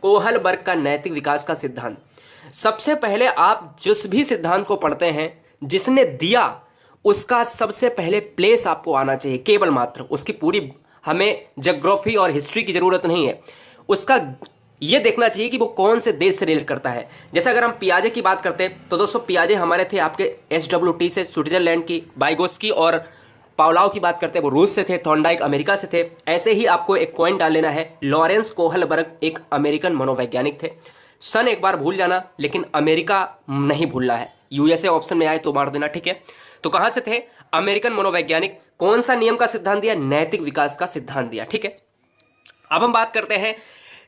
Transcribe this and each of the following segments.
Kohlberg का नैतिक विकास का सिद्धांत। सबसे पहले आप जिस भी सिद्धांत को पढ़ते हैं, जिसने दिया उसका सबसे पहले प्लेस आपको आना चाहिए, केवल मात्र। उसकी पूरी हमें ज्योग्राफी और हिस्ट्री की जरूरत नहीं है, उसका ये देखना चाहिए कि वो कौन से देश से रिलेट करता है। जैसे अगर हम पियाजे की बात करते हैं तो दोस्तों पियाजे हमारे थे आपके SWT से, स्विट्जरलैंड की, बाइगोस्की और पावलाव की बात करते हैं वो रूस से थे, थॉर्नडाइक अमेरिका से थे। ऐसे ही आपको एक पॉइंट डाल लेना है, लॉरेंस कोहलबर्ग एक अमेरिकन मनोवैज्ञानिक थे। सन एक बार भूल जाना, लेकिन अमेरिका नहीं भूलना है। USA ऑप्शन में आए तो मार देना, ठीक है। तो कहां से थे? अमेरिकन मनोवैज्ञानिक। कौन सा नियम का सिद्धांत दिया? नैतिक विकास का सिद्धांत दिया, ठीक है। अब हम बात करते हैं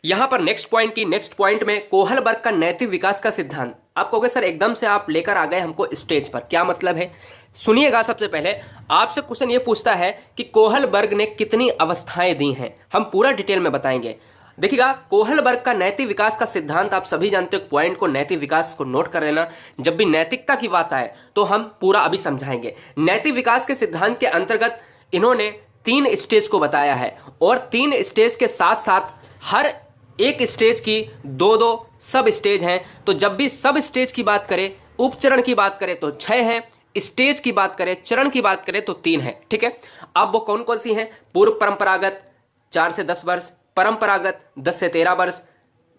यहां पर नेक्स्ट पॉइंट की। नेक्स्ट पॉइंट में कोहलबर्ग का नैतिक विकास का सिद्धांत। आप कहोगे सर एकदम से आप लेकर आ गए हमको स्टेज पर, क्या मतलब है? सुनिएगा। सबसे पहले आपसे क्वेश्चन ये पूछता है कि कोहलबर्ग ने कितनी अवस्थाएं दी हैं, हम पूरा डिटेल में बताएंगे। देखिएगा, कोहलबर्ग का नैतिक विकास का सिद्धांत आप सभी जानते हो। पॉइंट को, नैतिक विकास को नोट कर लेना। जब भी नैतिकता की बात आए तो हम पूरा अभी समझाएंगे। नैतिक विकास के सिद्धांत के अंतर्गत इन्होंने 3 स्टेज को बताया है, और 3 स्टेज के साथ साथ हर एक स्टेज की 2-2 सब स्टेज हैं। तो जब भी सब स्टेज की बात करें, उपचरण की बात करें तो 6 हैं, स्टेज की बात करें, चरण की बात करें तो 3 है, ठीक है। अब वो कौन कौन सी हैं? पूर्व परंपरागत 4 से 10 वर्ष, परंपरागत 10 से 13 वर्ष,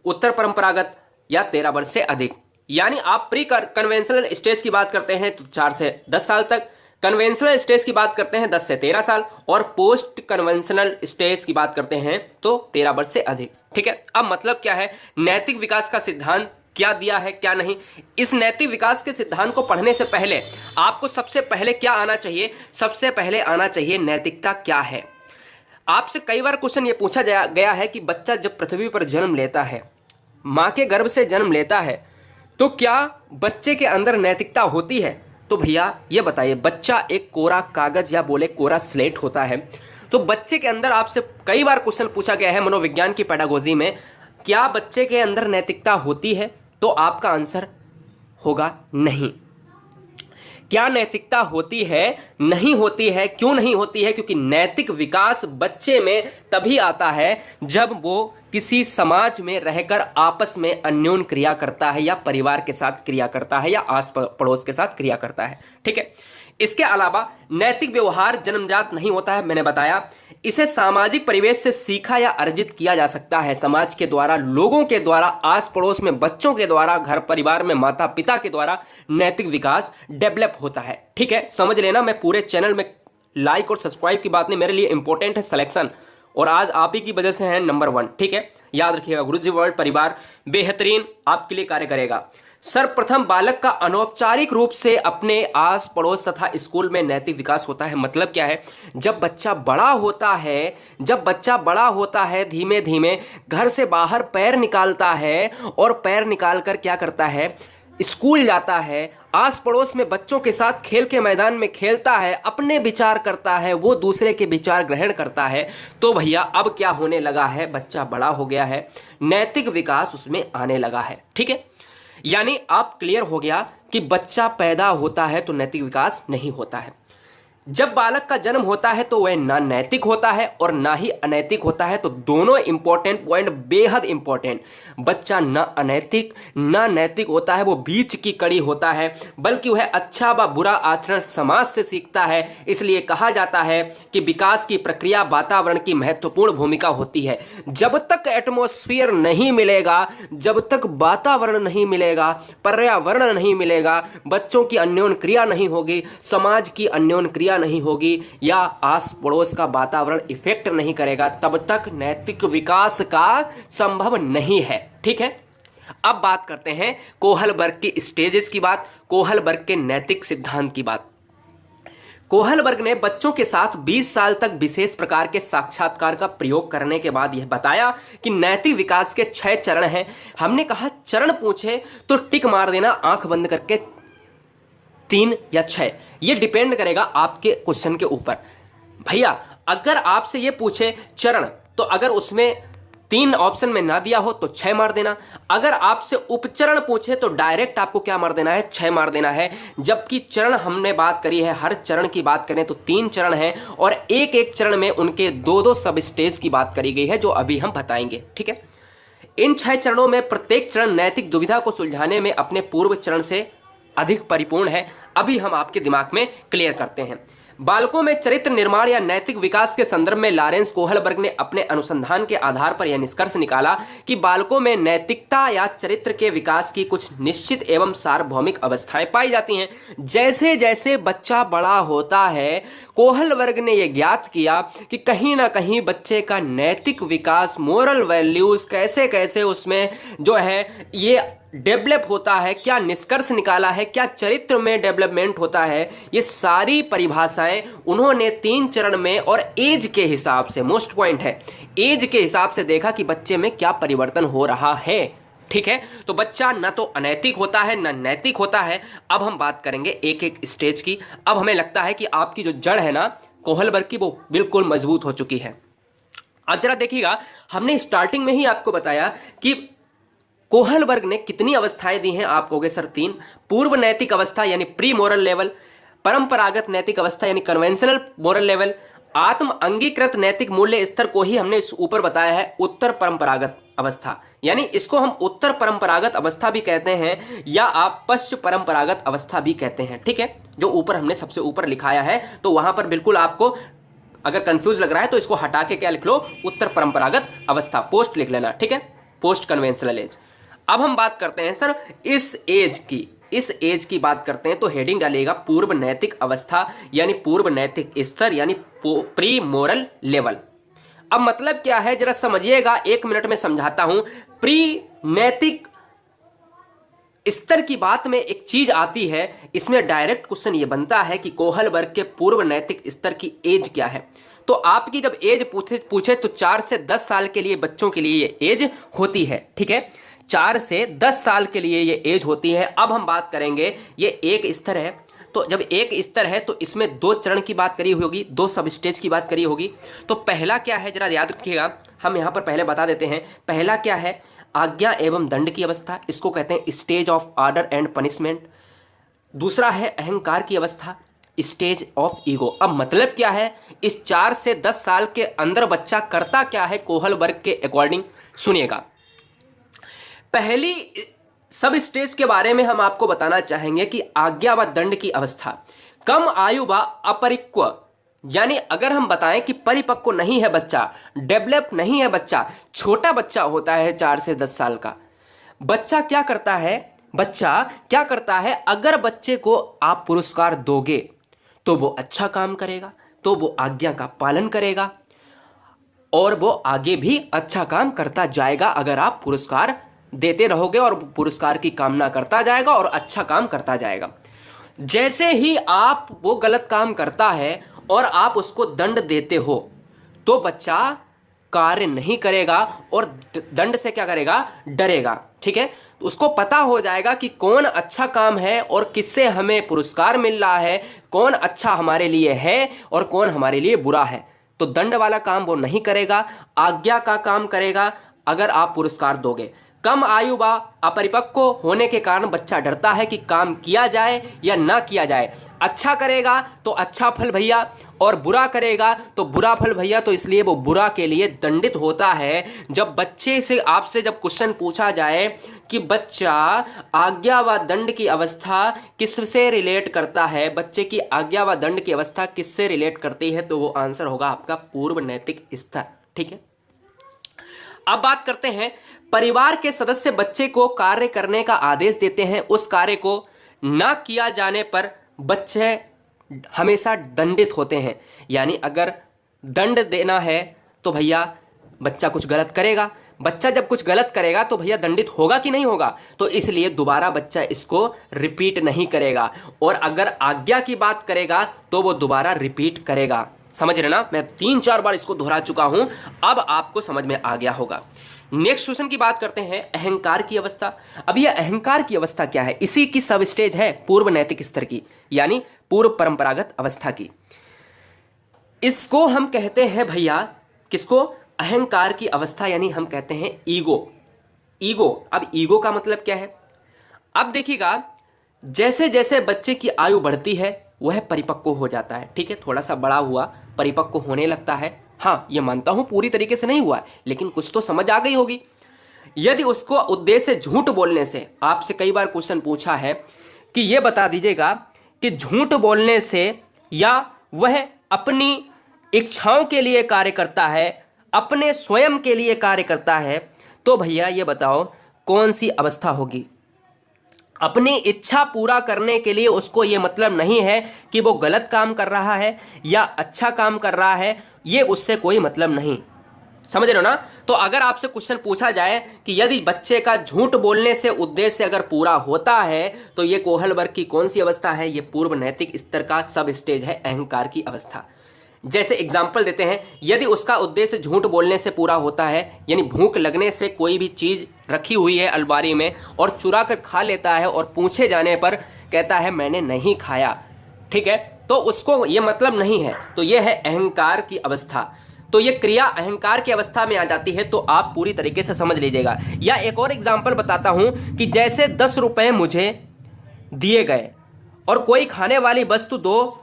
उत्तर परंपरागत या 13 वर्ष से अधिक। यानी आप प्री कन्वेंशनल स्टेज की बात करते हैं तो 4 से 10 साल तक, कन्वेंशनल स्टेज की बात करते हैं 10 से 13 साल, और पोस्ट कन्वेंशनल स्टेज की बात करते हैं तो 13 वर्ष से अधिक, ठीक है। अब मतलब क्या है, नैतिक विकास का सिद्धांत क्या दिया है क्या नहीं। इस नैतिक विकास के सिद्धांत को पढ़ने से पहले आपको सबसे पहले क्या आना चाहिए? सबसे पहले आना चाहिए नैतिकता क्या है। आपसे कई बार क्वेश्चन ये पूछा गया है कि बच्चा जब पृथ्वी पर जन्म लेता है, मां के गर्भ से जन्म लेता है, तो क्या बच्चे के अंदर नैतिकता होती है? तो भैया ये बताइए, बच्चा एक कोरा कागज या बोले कोरा स्लेट होता है, तो बच्चे के अंदर आपसे कई बार क्वेश्चन पूछा गया है मनोविज्ञान की पेडागोजी में, क्या बच्चे के अंदर नैतिकता होती है? तो आपका आंसर होगा नहीं। क्या नैतिकता होती है? नहीं होती है। क्यों नहीं होती है? क्योंकि नैतिक विकास बच्चे में तभी आता है जब वो किसी समाज में रहकर आपस में अन्योन्य क्रिया करता है, या परिवार के साथ क्रिया करता है, या आस पड़ोस के साथ क्रिया करता है, ठीक है। इसके अलावा नैतिक व्यवहार जन्मजात नहीं होता है, मैंने बताया। इसे सामाजिक परिवेश से सीखा या अर्जित किया जा सकता है, समाज के द्वारा, लोगों के द्वारा, आस पड़ोस में बच्चों के द्वारा, घर परिवार में माता पिता के द्वारा नैतिक विकास डेवलप होता है, ठीक है। समझ लेना, मैं पूरे चैनल में लाइक और सब्सक्राइब की बात नहीं, मेरे लिए इंपॉर्टेंट है सिलेक्शन, और आज आप ही की वजह से है नंबर 1, ठीक है। याद रखिएगा, गुरुजी वर्ल्ड परिवार बेहतरीन आपके लिए कार्य करेगा। सर्वप्रथम बालक का अनौपचारिक रूप से अपने आस पड़ोस तथा स्कूल में नैतिक विकास होता है। मतलब क्या है, जब बच्चा बड़ा होता है, धीमे धीमे घर से बाहर पैर निकालता है, और पैर निकालकर क्या करता है, स्कूल जाता है, आस पड़ोस में बच्चों के साथ खेल के मैदान में खेलता है, अपने विचार करता है, वो दूसरे के विचार ग्रहण करता है, तो भैया अब क्या होने लगा है, बच्चा बड़ा हो गया है, नैतिक विकास उसमें आने लगा है, ठीक है। यानी आप क्लियर हो गया कि बच्चा पैदा होता है तो नैतिक विकास नहीं होता है। जब बालक का जन्म होता है तो वह ना नैतिक होता है और ना ही अनैतिक होता है। तो दोनों इंपॉर्टेंट पॉइंट, बेहद इंपॉर्टेंट। बच्चा ना अनैतिक ना नैतिक होता है, वो बीच की कड़ी होता है, बल्कि वह अच्छा व बुरा आचरण समाज से सीखता है। इसलिए कहा जाता है कि विकास की प्रक्रिया वातावरण की महत्वपूर्ण भूमिका होती है। जब तक एटमॉस्फेयर नहीं मिलेगा, जब तक वातावरण नहीं मिलेगा, पर्यावरण नहीं मिलेगा, बच्चों की अन्योन्य क्रिया नहीं होगी, समाज की अन्योन्य क्रिया नहीं होगी, या आस पड़ोस का वातावरण इफेक्ट नहीं करेगा, तब तक नैतिक विकास का संभव नहीं है, ठीक है। अब बात करते हैं कोहलबर्ग की स्टेजेस की बात, कोहलबर्ग के नैतिक सिद्धांत की बात। कोहलबर्ग ने बच्चों के साथ 20 साल तक विशेष प्रकार के साक्षात्कार का प्रयोग करने के बाद यह बताया कि नैतिक विकास के 6 चरण हैं। हमने कहा चरण पूछे तो टिक मार देना आंख बंद करके, 3 या 6, ये डिपेंड करेगा आपके क्वेश्चन के ऊपर। भैया अगर आपसे ये पूछे चरण, तो अगर उसमें 3 ऑप्शन में ना दिया हो तो 6 मार देना। अगर आपसे उपचरण पूछे तो डायरेक्ट आपको क्या मार देना है, 6 मार देना है। जबकि चरण हमने बात करी है, हर चरण की बात करें तो 3 चरण हैं, और एक एक चरण में उनके 2-2 सब स्टेज की बात करी गई है, जो अभी हम बताएंगे, ठीक है। इन 6 चरणों में प्रत्येक चरण नैतिक दुविधा को सुलझाने में अपने पूर्व चरण से अधिक परिपूर्ण है। अभी हम आपके दिमाग में क्लियर करते हैं। बालकों में चरित्र निर्माण या नैतिक विकास के संदर्भ में लॉरेंस कोहलबर्ग ने अपने अनुसंधान के आधार पर यह निष्कर्ष निकाला कि बालकों में नैतिकता या चरित्र के विकास की कुछ निश्चित एवं सार्वभौमिक अवस्थाएं पाई जाती हैं। जैसे जैसे बच्चा बड़ा होता है, कोहलबर्ग ने यह ज्ञात किया कि कहीं ना कहीं बच्चे का नैतिक विकास, मोरल वैल्यूज कैसे कैसे उसमें जो है ये डेवलप होता है, क्या निष्कर्ष निकाला है, क्या चरित्र में डेवलपमेंट होता है, ये सारी परिभाषाएं उन्होंने 3 चरण में और एज के हिसाब से, मोस्ट पॉइंट है, एज के हिसाब से देखा कि बच्चे में क्या परिवर्तन हो रहा है। ठीक है, तो बच्चा न तो अनैतिक होता है न नैतिक होता है। अब हम बात करेंगे एक एक स्टेज की। अब हमें लगता है कि आपकी जो जड़ है ना कोहलबर्ग की, वो बिल्कुल मजबूत हो चुकी है। अब जरा देखिएगा, हमने स्टार्टिंग में ही आपको बताया कि कोहलबर्ग ने कितनी अवस्थाएं दी हैं। आप कहोगे सर 3। पूर्व नैतिक अवस्था यानी प्री मोरल लेवल, परंपरागत नैतिक अवस्था यानी कन्वेंशनल मोरल लेवल, आत्म अंगीकृत नैतिक मूल्य स्तर को ही हमने ऊपर बताया है उत्तर परंपरागत अवस्था, यानी इसको हम उत्तर परंपरागत अवस्था भी कहते हैं या आप पश्चिम परंपरागत अवस्था भी कहते हैं। ठीक है, जो ऊपर हमने सबसे ऊपर लिखाया है, तो वहां पर बिल्कुल आपको अगर कंफ्यूज लग रहा है तो इसको हटा के क्या लिख लो, उत्तर परंपरागत अवस्था, पोस्ट लिख लेना। ठीक है, पोस्ट कन्वेंशनल एज। अब हम बात करते हैं सर इस एज की बात करते हैं तो हेडिंग डालिएगा पूर्व नैतिक अवस्था यानी पूर्व नैतिक स्तर यानी प्री मोरल लेवल। अब मतलब क्या है जरा समझिएगा, 1 मिनट में समझाता हूं। प्री नैतिक स्तर की बात में एक चीज आती है, इसमें डायरेक्ट क्वेश्चन ये बनता है कि कोहलबर्ग के पूर्व नैतिक स्तर की एज क्या है। तो आपकी जब एज पूछे तो 4 से 10 साल के लिए बच्चों के लिए ये एज होती है। ठीक है, 4 से 10 साल के लिए ये एज होती है। अब हम बात करेंगे, ये एक स्तर है, तो जब एक स्तर है तो इसमें 2 चरण की बात करी होगी, 2 सब स्टेज की बात करी होगी। तो पहला क्या है जरा याद रखिएगा, हम यहां पर पहले बता देते हैं। पहला क्या है, आज्ञा एवं दंड की अवस्था, इसको कहते हैं stage of order and punishment. दूसरा है अहंकार की अवस्था, स्टेज ऑफ ईगो। अब मतलब क्या है, इस 4 से 10 साल के अंदर बच्चा करता क्या है कोहलबर्ग के अकॉर्डिंग, सुनिएगा। पहली सब स्टेज के बारे में हम आपको बताना चाहेंगे कि आज्ञा व दंड की अवस्था। कम आयु व अपरिक्व, यानी अगर हम बताएं कि परिपक्व नहीं है बच्चा, डेवलप नहीं है बच्चा, छोटा बच्चा होता है 4 से 10 साल का, बच्चा क्या करता है, अगर बच्चे को आप पुरस्कार दोगे तो वो अच्छा काम करेगा, तो वो आज्ञा का पालन करेगा और वो आगे भी अच्छा काम करता जाएगा। अगर आप पुरस्कार देते रहोगे और पुरस्कार की कामना करता जाएगा और अच्छा काम करता जाएगा। जैसे ही आप वो गलत काम करता है और आप उसको दंड देते हो तो बच्चा कार्य नहीं करेगा और दंड से क्या करेगा, डरेगा। ठीक है, तो उसको पता हो जाएगा कि कौन अच्छा काम है और किससे हमें पुरस्कार मिल रहा है, कौन अच्छा हमारे लिए है और कौन हमारे लिए बुरा है। तो दंड वाला काम वो नहीं करेगा, आज्ञा का काम करेगा अगर आप पुरस्कार दोगे। कम आयु व अपरिपक्व होने के कारण बच्चा डरता है कि काम किया जाए या ना किया जाए। अच्छा करेगा तो अच्छा फल भैया और बुरा करेगा तो बुरा फल भैया, तो इसलिए वो बुरा के लिए दंडित होता है। जब बच्चे से आपसे जब क्वेश्चन पूछा जाए कि बच्चा आज्ञा व दंड की अवस्था किससे रिलेट करता है, बच्चे की आज्ञा व दंड की अवस्था किससे रिलेट करती है, तो वो आंसर होगा आपका पूर्व नैतिक स्तर। ठीक है, अब बात करते हैं, परिवार के सदस्य बच्चे को कार्य करने का आदेश देते हैं, उस कार्य को ना किया जाने पर बच्चे हमेशा दंडित होते हैं। यानी अगर दंड देना है तो भैया बच्चा कुछ गलत करेगा, बच्चा जब कुछ गलत करेगा तो भैया दंडित होगा कि नहीं होगा, तो इसलिए दोबारा बच्चा इसको रिपीट नहीं करेगा। और अगर आज्ञा की बात करेगा तो वो दोबारा रिपीट करेगा। समझ रहे ना, मैं 3-4 बार इसको दोहरा चुका हूं, अब आपको समझ में आ गया होगा। नेक्स्ट क्वेश्चन की बात करते हैं, अहंकार की अवस्था। अब यह अहंकार की अवस्था क्या है, इसी की सब स्टेज है पूर्व नैतिक स्तर की, यानी पूर्व परंपरागत अवस्था की। इसको हम कहते हैं भैया, किसको, अहंकार की अवस्था, यानी हम कहते हैं ईगो। अब ईगो का मतलब क्या है, अब देखिएगा, जैसे जैसे बच्चे की आयु बढ़ती है वह परिपक्व हो जाता है। ठीक है, थोड़ा सा बड़ा हुआ, परिपक्व होने लगता है। हाँ, ये मानता हूं पूरी तरीके से नहीं हुआ, लेकिन कुछ तो समझ आ गई होगी। यदि उसको उद्देश्य झूठ बोलने से, आपसे कई बार क्वेश्चन पूछा है कि ये बता दीजिएगा कि झूठ बोलने से या वह अपनी इच्छाओं के लिए कार्य करता है, अपने स्वयं के लिए कार्य करता है, तो भैया ये बताओ कौन सी अवस्था होगी। अपनी इच्छा पूरा करने के लिए उसको ये मतलब नहीं है कि वो गलत काम कर रहा है या अच्छा काम कर रहा है, ये उससे कोई मतलब नहीं। समझ रहे हो ना। तो अगर आपसे क्वेश्चन पूछा जाए कि यदि बच्चे का झूठ बोलने से उद्देश्य अगर पूरा होता है तो ये कोहलबर्ग की कौन सी अवस्था है, ये पूर्व नैतिक स्तर का सब स्टेज है, अहंकार की अवस्था। जैसे एग्जाम्पल देते हैं, यदि उसका उद्देश्य झूठ बोलने से पूरा होता है, यानी भूख लगने से कोई भी चीज रखी हुई है अलमारी में और चुरा कर खा लेता है और पूछे जाने पर कहता है मैंने नहीं खाया, ठीक है, तो उसको ये मतलब नहीं है, तो ये है अहंकार की अवस्था। तो ये क्रिया अहंकार की अवस्था में आ जाती है, तो आप पूरी तरीके से समझ लीजिएगा। या एक और एग्जाम्पल बताता हूं कि जैसे 10 रुपए मुझे दिए गए और कोई खाने वाली वस्तु दो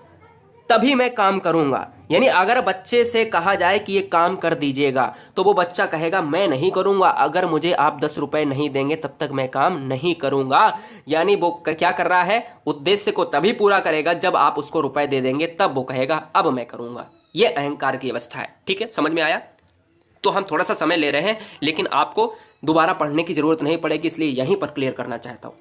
तभी मैं काम करूंगा, यानी अगर बच्चे से कहा जाए कि ये काम कर दीजिएगा तो वो बच्चा कहेगा मैं नहीं करूंगा, अगर मुझे आप 10 रुपए नहीं देंगे तब तक मैं काम नहीं करूंगा। यानी वो क्या कर रहा है, उद्देश्य को तभी पूरा करेगा जब आप उसको रुपए दे देंगे, तब वो कहेगा अब मैं करूंगा। ये अहंकार की अवस्था है। ठीक है, समझ में आया। तो हम थोड़ा सा समय ले रहे हैं, लेकिन आपको दोबारा पढ़ने की जरूरत नहीं पड़ेगी, इसलिए यहीं पर क्लियर करना चाहता हूं।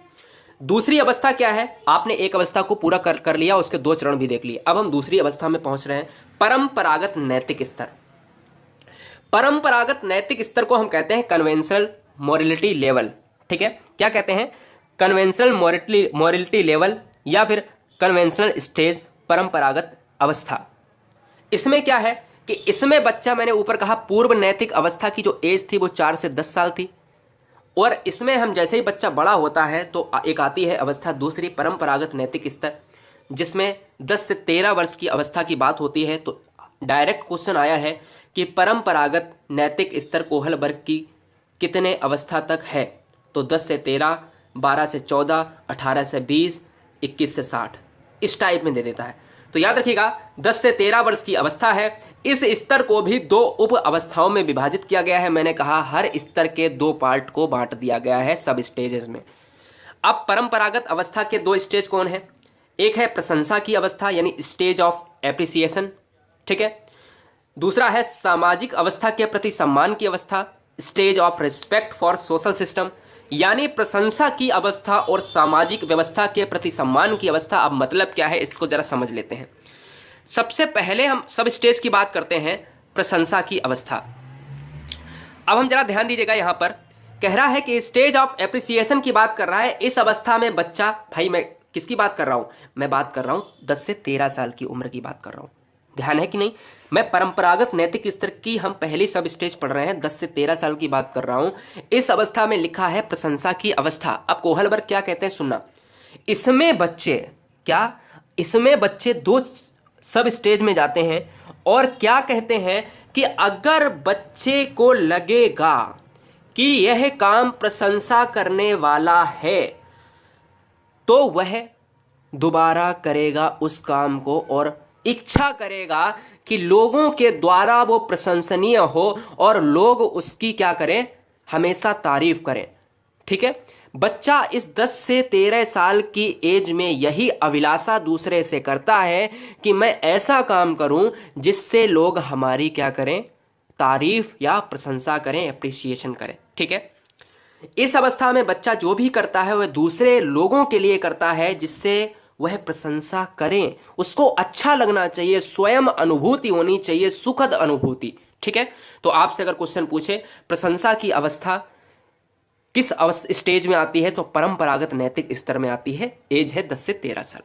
दूसरी अवस्था क्या है, आपने एक अवस्था को पूरा कर लिया, उसके 2 चरण भी देख लिए। अब हम दूसरी अवस्था में पहुंच रहे हैं, परंपरागत नैतिक स्तर। परंपरागत नैतिक स्तर को हम कहते हैं कन्वेंशनल मोरलिटी लेवल। ठीक है, क्या कहते हैं, कन्वेंशनल मोरलिटी लेवल या फिर कन्वेंशनल स्टेज, परंपरागत अवस्था। इसमें क्या है कि इसमें बच्चा, मैंने ऊपर कहा पूर्व नैतिक अवस्था की जो एज थी वो 4 से 10 साल थी, और इसमें हम जैसे ही बच्चा बड़ा होता है तो एक आती है अवस्था दूसरी, परंपरागत नैतिक स्तर, जिसमें 10 से 13 वर्ष की अवस्था की बात होती है। तो डायरेक्ट क्वेश्चन आया है कि परंपरागत नैतिक स्तर कोहलबर्ग की कितने अवस्था तक है, तो 10 से 13, 12 से 14, 18 से 20, 21 से 60, इस टाइप में दे देता है। तो याद रखिएगा 10 से 13 वर्ष की अवस्था है। इस स्तर को भी 2 उप अवस्थाओं में विभाजित किया गया है। मैंने कहा हर स्तर के 2 पार्ट को बांट दिया गया है सब स्टेजेस में। अब परंपरागत अवस्था के 2 स्टेज कौन है, एक है प्रशंसा की अवस्था यानी स्टेज ऑफ एप्रिसिएशन, ठीक है। दूसरा है सामाजिक अवस्था के प्रति सम्मान की अवस्था, stage of respect for social system, यानी प्रशंसा की अवस्था और सामाजिक व्यवस्था के प्रति सम्मान की अवस्था। अब मतलब क्या है इसको जरा समझ लेते हैं। सबसे पहले हम सब स्टेज की बात करते हैं, प्रशंसा की अवस्था। अब हम जरा ध्यान दीजिएगा, यहां पर कह रहा है कि स्टेज ऑफ एप्रिसिएशन की बात कर रहा है। इस अवस्था में बच्चा, भाई मैं किसकी बात कर रहा हूं, मैं बात कर रहा हूं 10 से 13 साल की उम्र की बात कर रहा हूं, ध्यान है कि नहीं। मैं परंपरागत नैतिक स्तर की हम पहली सब स्टेज पढ़ रहे हैं, 10 से 13 साल की बात कर रहा हूं। इस अवस्था में लिखा है प्रशंसा की अवस्था। अब कोहलबर्ग क्या कहते हैं सुनना, इसमें बच्चे 2 सब स्टेज में जाते हैं और क्या कहते हैं कि अगर बच्चे को लगेगा कि यह काम प्रशंसा करने वाला है तो वह दोबारा करेगा उस काम को और इच्छा करेगा कि लोगों के द्वारा वो प्रशंसनीय हो और लोग उसकी क्या करें, हमेशा तारीफ करें। ठीक है, बच्चा इस 10 से 13 साल की एज में यही अभिलाषा दूसरे से करता है कि मैं ऐसा काम करूं जिससे लोग हमारी क्या करें, तारीफ या प्रशंसा करें, अप्रिसिएशन करें। ठीक है, इस अवस्था में बच्चा जो भी करता है वह दूसरे लोगों के लिए करता है जिससे वह प्रशंसा करें, उसको अच्छा लगना चाहिए, स्वयं अनुभूति होनी चाहिए, सुखद अनुभूति। ठीक है, तो आपसे अगर क्वेश्चन पूछे प्रशंसा की अवस्था किस स्टेज में आती है, तो परंपरागत नैतिक स्तर में आती है, एज है 10 से 13 साल।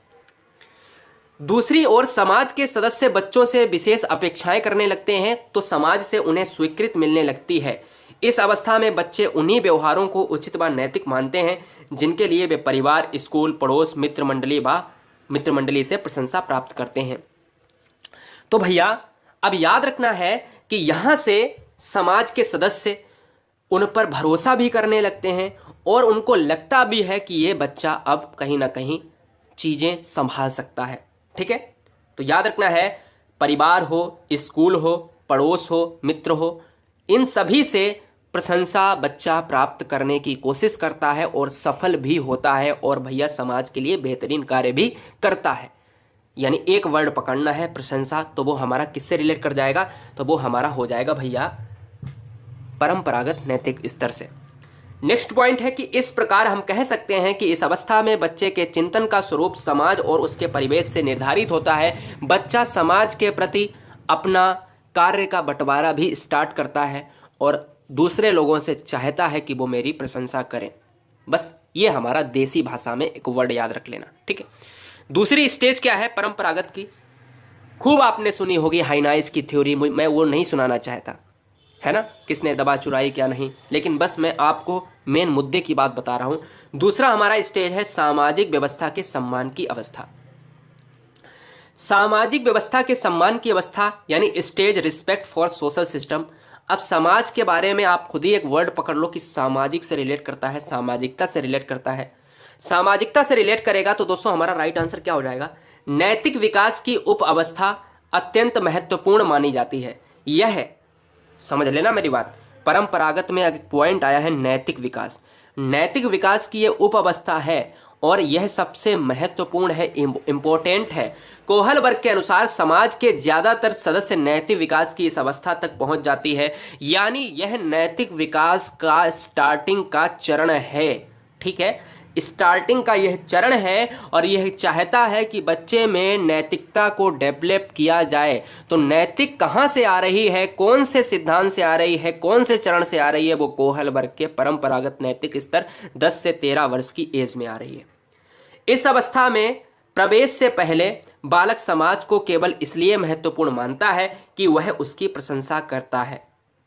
दूसरी ओर समाज के सदस्य बच्चों से विशेष अपेक्षाएं करने लगते हैं तो समाज से उन्हें स्वीकृति मिलने लगती है। इस अवस्था में बच्चे उन्हीं व्यवहारों को उचित व नैतिक मानते हैं जिनके लिए वे परिवार, स्कूल, पड़ोस, मित्र मंडली से प्रशंसा प्राप्त करते हैं। तो भैया अब याद रखना है कि यहां से समाज के सदस्य उन पर भरोसा भी करने लगते हैं और उनको लगता भी है कि ये बच्चा अब कहीं ना कहीं चीजें संभाल सकता है। ठीक है, तो याद रखना है परिवार हो, स्कूल हो, पड़ोस हो, मित्र हो, इन सभी से प्रशंसा बच्चा प्राप्त करने की कोशिश करता है और सफल भी होता है, और भैया समाज के लिए बेहतरीन कार्य भी करता है। यानी एक वर्ड पकड़ना है प्रशंसा, तो वो हमारा किससे रिलेट कर जाएगा, तो वो हमारा हो जाएगा भैया परंपरागत नैतिक स्तर से। नेक्स्ट पॉइंट है कि इस प्रकार हम कह सकते हैं कि इस अवस्था में बच्चे के चिंतन का स्वरूप समाज और उसके परिवेश से निर्धारित होता है। बच्चा समाज के प्रति अपना कार्य का बंटवारा भी स्टार्ट करता है और दूसरे लोगों से चाहता है कि वो मेरी प्रशंसा करें। बस ये हमारा देसी भाषा में एक वर्ड याद रख लेना, ठीक है। दूसरी स्टेज क्या है परंपरागत की, खूब आपने सुनी होगी हाइनाइज की थ्योरी, मैं वो नहीं सुनाना चाहता, है ना, किसने दबा चुराई क्या नहीं, लेकिन बस मैं आपको मेन मुद्दे की बात बता रहा हूं। दूसरा हमारा स्टेज है सामाजिक व्यवस्था के सम्मान की अवस्था। सामाजिक व्यवस्था के सम्मान की अवस्था यानी stage respect for social system. अब समाज के बारे में आप खुद ही एक वर्ड पकड़ लो कि सामाजिक से रिलेट करता है, सामाजिकता से रिलेट करता है। सामाजिकता से रिलेट करेगा तो दोस्तों हमारा राइट आंसर क्या हो जाएगा, नैतिक विकास की उप अवस्था अत्यंत महत्वपूर्ण मानी जाती है। यह समझ लेना मेरी बात, परंपरागत में एक पॉइंट आया है नैतिक विकास। नैतिक विकास की यह उप अवस्था है और यह सबसे महत्वपूर्ण है, इंपॉर्टेंट है। कोहल वर्ग के अनुसार समाज के ज्यादातर सदस्य नैतिक विकास की इस अवस्था तक पहुंच जाती है, यानी यह नैतिक विकास का स्टार्टिंग का चरण है, ठीक है, स्टार्टिंग का यह चरण है और यह चाहता है कि बच्चे में नैतिकता को डेवलप किया जाए। तो नैतिक कहां से आ रही है, कौन से सिद्धांत से आ रही है, कौन से चरण से आ रही है, वो कोहल वर्ग के परंपरागत नैतिक स्तर 10 से 13 वर्ष की एज में आ रही है। इस अवस्था में प्रवेश से पहले बालक समाज को केवल इसलिए महत्वपूर्ण मानता है कि वह उसकी प्रशंसा करता है।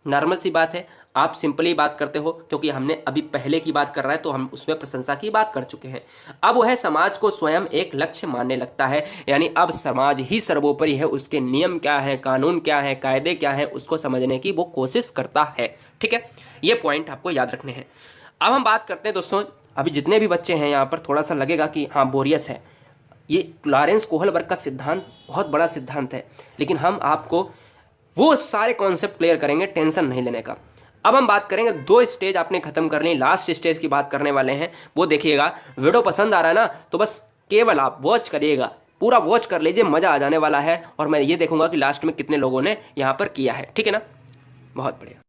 नॉर्मल सी बात है, आप सिंपली बात करते हो क्योंकि हमने अभी पहले की बात कर रहा है तो हम उसमें प्रशंसा की बात कर चुके हैं। अब वह समाज को स्वयं एक लक्ष्य मानने लगता है, यानी अब समाज ही सर्वोपरि है, उसके नियम क्या है, कानून क्या है, कायदे क्या है, उसको समझने की वो कोशिश करता है, ठीक है। ये पॉइंट आपको याद रखने हैं। अब हम बात करते हैं दोस्तों, अभी जितने भी बच्चे हैं यहाँ पर थोड़ा सा लगेगा कि हाँ बोरियस है, ये लॉरेंस कोहल वर्ग का सिद्धांत बहुत बड़ा सिद्धांत है, लेकिन हम आपको वो सारे कॉन्सेप्ट क्लियर करेंगे, टेंशन नहीं लेने का। अब हम बात करेंगे, 2 स्टेज आपने खत्म कर ली, लास्ट स्टेज की बात करने वाले हैं, वो देखिएगा। वीडियो पसंद आ रहा है ना तो बस केवल आप वॉच करिएगा, पूरा वॉच कर लीजिए, मजा आ जाने वाला है और मैं ये देखूंगा कि लास्ट में कितने लोगों ने यहाँ पर किया है, ठीक है ना, बहुत बढ़िया।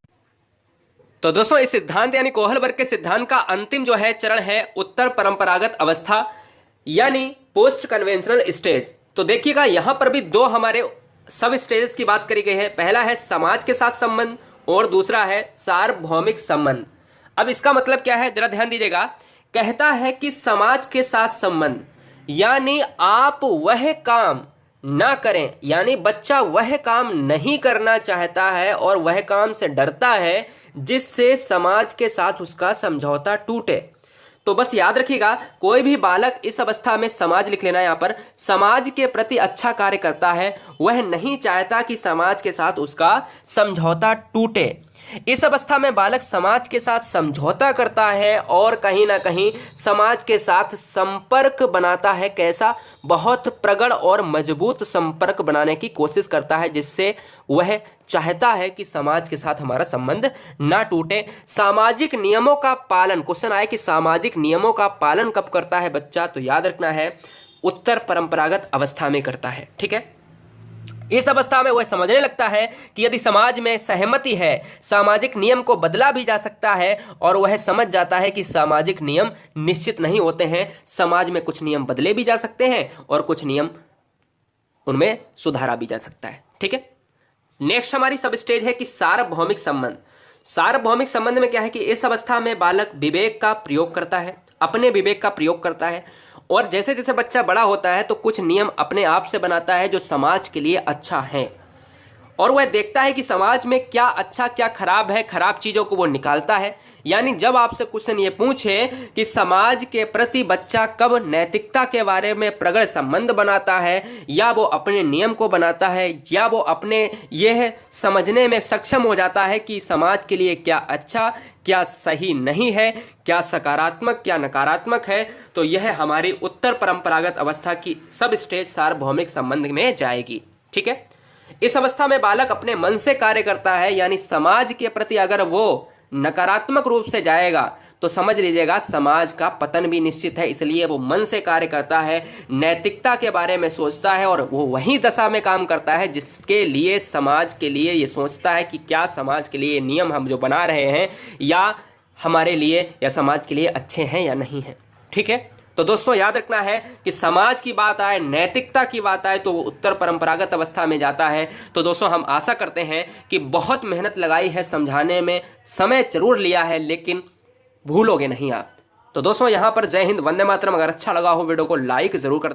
तो दोस्तों इस सिद्धांत यानी कोहल वर्ग के सिद्धांत का अंतिम जो है चरण है उत्तर परंपरागत अवस्था यानी पोस्ट कन्वेंशनल स्टेज। तो देखिएगा यहां पर भी 2 हमारे सब स्टेजेस की बात करी गई है। पहला है समाज के साथ संबंध और दूसरा है सार्वभौमिक संबंध। अब इसका मतलब क्या है जरा ध्यान दीजिएगा, कहता है कि समाज के साथ संबंध यानी आप वह काम ना करें, यानी बच्चा वह काम नहीं करना चाहता है और वह काम से डरता है जिससे समाज के साथ उसका समझौता टूटे। तो बस याद रखिएगा, कोई भी बालक इस अवस्था में समाज लिख लेना, यहां पर समाज के प्रति अच्छा कार्य करता है, वह नहीं चाहता कि समाज के साथ उसका समझौता टूटे। इस अवस्था में बालक समाज के साथ समझौता करता है और कहीं ना कहीं समाज के साथ संपर्क बनाता है। कैसा, बहुत प्रगाढ़ और मजबूत संपर्क बनाने की कोशिश करता है, जिससे वह चाहता है कि समाज के साथ हमारा संबंध ना टूटे। सामाजिक नियमों का पालन, क्वेश्चन आए कि सामाजिक नियमों का पालन कब करता है बच्चा, तो याद रखना है उत्तर परंपरागत अवस्था में करता है, ठीक है। इस अवस्था में वह समझने लगता है कि यदि समाज में सहमति है, सामाजिक नियम को बदला भी जा सकता है और वह समझ जाता है कि सामाजिक नियम निश्चित नहीं होते हैं, समाज में कुछ नियम बदले भी जा सकते हैं और कुछ नियम उनमें सुधारा भी जा सकता है, ठीक है। नेक्स्ट हमारी सब स्टेज है कि सार्वभौमिक संबंध। सार्वभौमिक संबंध में क्या है कि इस अवस्था में बालक विवेक का प्रयोग करता है, अपने विवेक का प्रयोग करता है और जैसे जैसे बच्चा बड़ा होता है तो कुछ नियम अपने आप से बनाता है जो समाज के लिए अच्छा है और वह देखता है कि समाज में क्या अच्छा क्या खराब है, खराब चीजों को वो निकालता है। यानी जब आपसे क्वेश्चन ये पूछे कि समाज के प्रति बच्चा कब नैतिकता के बारे में प्रगाढ़ संबंध बनाता है, या वो अपने नियम को बनाता है, या वो अपने यह समझने में सक्षम हो जाता है कि समाज के लिए क्या अच्छा क्या सही नहीं है, क्या सकारात्मक क्या नकारात्मक है, तो यह हमारी उत्तर परंपरागत अवस्था की सब स्टेज सार्वभौमिक संबंध में जाएगी, ठीक है। इस अवस्था में बालक अपने मन से कार्य करता है, यानी समाज के प्रति अगर वो नकारात्मक रूप से जाएगा तो समझ लीजिएगा समाज का पतन भी निश्चित है। इसलिए वो मन से कार्य करता है, नैतिकता के बारे में सोचता है और वो वही दशा में काम करता है जिसके लिए समाज के लिए ये सोचता है कि क्या समाज के लिए नियम हम जो बना रहे हैं या हमारे लिए या समाज के लिए अच्छे हैं या नहीं है। ठीक है, तो दोस्तों याद रखना है कि समाज की बात आए, नैतिकता की बात आए तो वो उत्तर परंपरागत अवस्था में जाता है। तो दोस्तों हम आशा करते हैं कि बहुत मेहनत लगाई है समझाने में, समय जरूर लिया है, लेकिन भूलोगे नहीं आप। तो दोस्तों यहाँ पर जय हिंद, वंदे मातरम। अगर अच्छा लगा हो वीडियो को लाइक जरूर कर